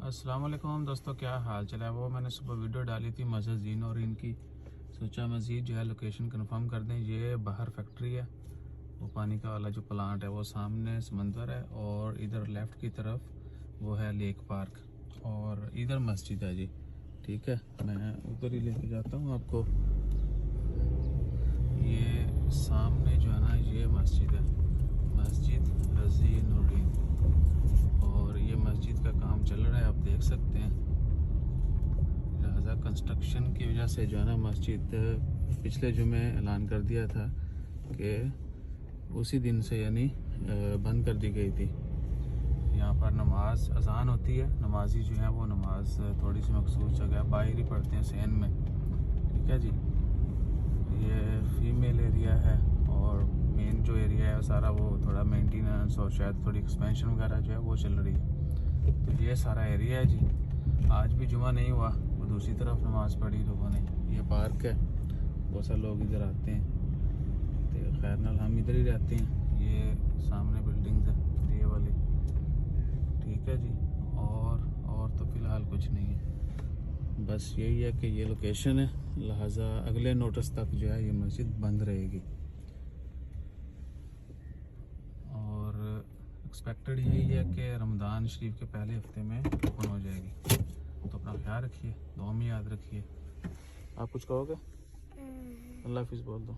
अस्सलाम वालेकुम दोस्तों, क्या हाल चल है। वो मैंने सुबह वीडियो डाली थी मस्जिद ज़ीनोरीन की। सोचा मज़ीद जो है लोकेशन कंफर्म कर दें। ये बाहर फैक्ट्री है, वो पानी का वाला जो प्लांट है वो सामने समंदर है, और इधर लेफ़्ट की तरफ वो है लेक पार्क, और इधर मस्जिद है जी। ठीक है, मैं उधर ही लेके जाता हूँ आपको। ये सामने जो है ना, ये मस्जिद है, मस्जिद ज़ीनोरीन, और ये मस्जिद का काम चल रहा है, आप देख सकते हैं। लिहाजा कंस्ट्रक्शन की वजह से जो है ना, मस्जिद पिछले जुमे ऐलान कर दिया था कि उसी दिन से यानी बंद कर दी गई थी। यहाँ पर नमाज अजान होती है, नमाजी जो है वो नमाज थोड़ी सी मखसूस जगह बाहर ही पढ़ते हैं सहन में। ठीक है जी, ये फीमेल एरिया है, और मेन जो एरिया है सारा वो थोड़ा मेंटेनेंस और शायद थोड़ी एक्सपेंशन वगैरह जो है वो चल रही है। तो ये सारा एरिया है जी। आज भी जुमा नहीं हुआ, वो दूसरी तरफ नमाज पढ़ी लोगों ने। ये पार्क है, बहुत सारे लोग इधर आते हैं, तो खैर नाल हम इधर ही रहते हैं। ये सामने बिल्डिंग्स है ये वाली। ठीक है जी, और तो फ़िलहाल कुछ नहीं है, बस यही है कि ये लोकेशन है, लिहाजा अगले नोटिस तक जो है ये मस्जिद बंद रहेगी, और एक्सपेक्टेड यही है कि रमज़ान शरीफ के पहले हफ्ते में ओपन हो जाएगी। तो अपना ख्याल रखिए, दुआ में याद रखिए। आप कुछ कहोगे? अल्लाह हाफिज़ बोल दो।